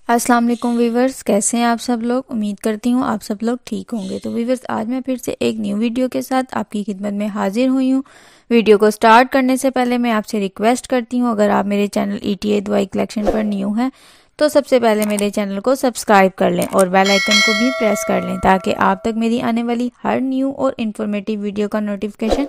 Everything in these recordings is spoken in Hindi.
अस्सलाम वालेकुम वीवर्स, कैसे हैं आप सब लोग। उम्मीद करती हूँ आप सब लोग ठीक होंगे। तो वीवर्स, आज मैं फिर से एक न्यू वीडियो के साथ आपकी खिदमत में हाजिर हुई हूँ। वीडियो को स्टार्ट करने से पहले मैं आपसे रिक्वेस्ट करती हूँ, अगर आप मेरे चैनल ETA दुआई कलेक्शन पर न्यू हैं तो सबसे पहले मेरे चैनल को सब्सक्राइब कर लें और बेल आइकन को भी प्रेस कर लें ताकि आप तक मेरी आने वाली हर न्यू और इन्फॉर्मेटिव वीडियो का नोटिफिकेशन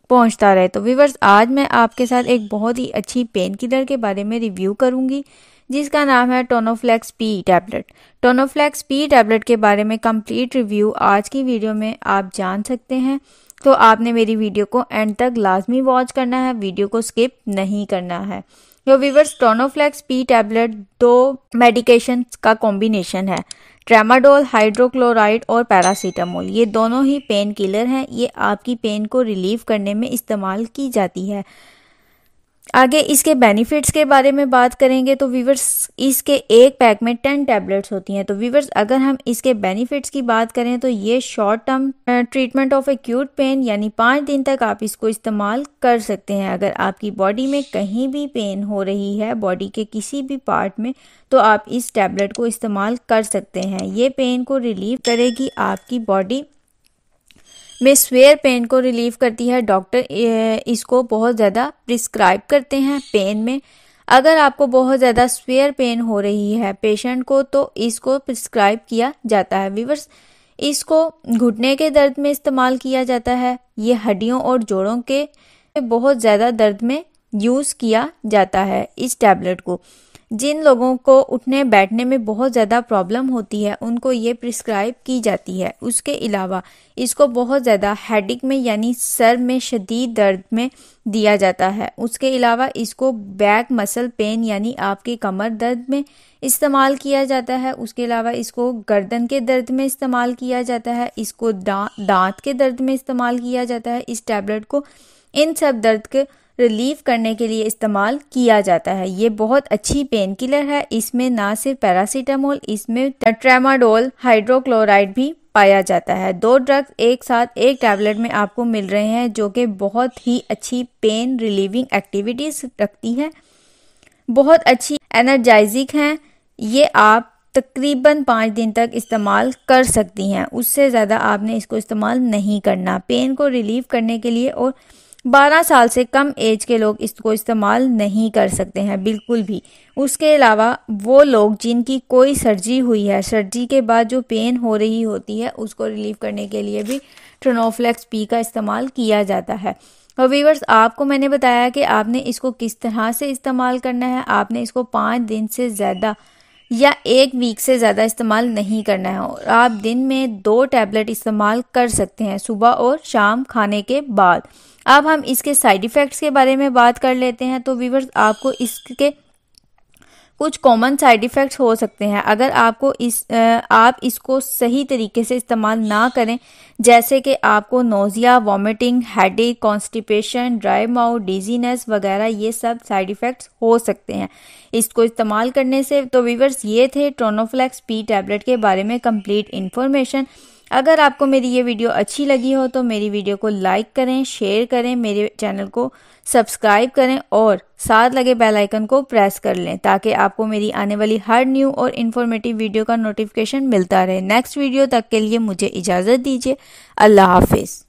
पहुंचता रहे। तो वीवर्स, आज मैं आपके साथ एक बहुत ही अच्छी पेन किलर के बारे में रिव्यू करूंगी जिसका नाम है टोनोफ्लेक्स पी टैबलेट। टोनोफ्लेक्स पी टैबलेट के बारे में कंप्लीट रिव्यू आज की वीडियो में आप जान सकते हैं, तो आपने मेरी वीडियो को एंड तक लाजमी वॉच करना है, वीडियो को स्किप नहीं करना है। तो वीवर्स, टोनोफ्लेक्स पी टैबलेट दो मेडिकेशन का कॉम्बिनेशन है, ट्रेमाडोल, हाइड्रोक्लोराइड और पैरासीटामोल। ये दोनों ही पेन किलर हैं। ये आपकी पेन को रिलीव करने में इस्तेमाल की जाती है। आगे इसके बेनिफिट्स के बारे में बात करेंगे तो वीवर्स, इसके एक पैक में 10 टैबलेट्स होती हैं। तो वीवर्स, अगर हम इसके बेनिफिट्स की बात करें तो ये short term treatment of acute pain, यानी 5 दिन तक आप इसको इस्तेमाल कर सकते हैं। अगर आपकी बॉडी में कहीं भी पेन हो रही है, बॉडी के किसी भी पार्ट में, तो आप इस टैबलेट को इस्तेमाल कर सकते हैं। ये पेन को रिलीव करेगी, आपकी बॉडी में स्वेयर पेन को रिलीव करती है। डॉक्टर इसको बहुत ज़्यादा प्रिस्क्राइब करते हैं पेन में। अगर आपको बहुत ज़्यादा स्वेयर पेन हो रही है पेशेंट को, तो इसको प्रिस्क्राइब किया जाता है। वीवर्स, इसको घुटने के दर्द में इस्तेमाल किया जाता है। ये हड्डियों और जोड़ों के बहुत ज़्यादा दर्द में यूज़ किया जाता है इस टैबलेट को। जिन लोगों को उठने बैठने में बहुत ज़्यादा प्रॉब्लम होती है उनको ये प्रिस्क्राइब की जाती है। उसके अलावा इसको बहुत ज़्यादा हेडेक में, यानी सर में शदीद दर्द में दिया जाता है। उसके अलावा इसको बैक मसल पेन, यानी आपके कमर दर्द में इस्तेमाल किया जाता है। उसके अलावा इसको गर्दन के दर्द में इस्तेमाल किया जाता है। इसको दांत के दर्द में इस्तेमाल किया जाता है। इस टैबलेट को इन सब दर्द के रिलीव करने के लिए इस्तेमाल किया जाता है। ये बहुत अच्छी पेन किलर है। इसमें ना सिर्फ पैरासीटामोल, इसमें ट्रेमाडोल, हाइड्रोक्लोराइड भी पाया जाता है। 2 ड्रग्स एक साथ एक टैबलेट में आपको मिल रहे हैं, जो कि बहुत ही अच्छी पेन रिलीविंग एक्टिविटीज रखती है, बहुत अच्छी एनर्जाइजिक हैं। ये आप तकरीबन 5 दिन तक इस्तेमाल कर सकती हैं, उससे ज़्यादा आपने इसको इस्तेमाल नहीं करना पेन को रिलीव करने के लिए। और 12 साल से कम एज के लोग इसको इस्तेमाल नहीं कर सकते हैं बिल्कुल भी। उसके अलावा वो लोग जिनकी कोई सर्जरी हुई है, सर्जरी के बाद जो पेन हो रही होती है, उसको रिलीव करने के लिए भी टोनोफ्लेक्स पी का इस्तेमाल किया जाता है। और वीवर्स, आपको मैंने बताया कि आपने इसको किस तरह से इस्तेमाल करना है। आपने इसको 5 दिन से ज़्यादा या 1 वीक से ज़्यादा इस्तेमाल नहीं करना है। और आप दिन में 2 टैबलेट इस्तेमाल कर सकते हैं, सुबह और शाम खाने के बाद। अब हम इसके साइड इफ़ेक्ट्स के बारे में बात कर लेते हैं। तो व्यूअर्स, आपको इसके कुछ कॉमन साइड इफ़ेक्ट्स हो सकते हैं अगर आपको आप इसको सही तरीके से इस्तेमाल ना करें, जैसे कि आपको nausea, vomiting, headache, constipation, dry mouth, dizziness वगैरह, ये सब साइड इफ़ेक्ट्स हो सकते हैं इसको इस्तेमाल करने से। तो व्यूअर्स, ये थे टोनोफ्लेक्स पी टैबलेट के बारे में कंप्लीट इन्फॉर्मेशन। अगर आपको मेरी ये वीडियो अच्छी लगी हो तो मेरी वीडियो को लाइक करें, शेयर करें, मेरे चैनल को सब्सक्राइब करें और साथ लगे बेल आइकन को प्रेस कर लें ताकि आपको मेरी आने वाली हर न्यू और इन्फॉर्मेटिव वीडियो का नोटिफिकेशन मिलता रहे। नेक्स्ट वीडियो तक के लिए मुझे इजाज़त दीजिए। अल्लाह हाफिज़।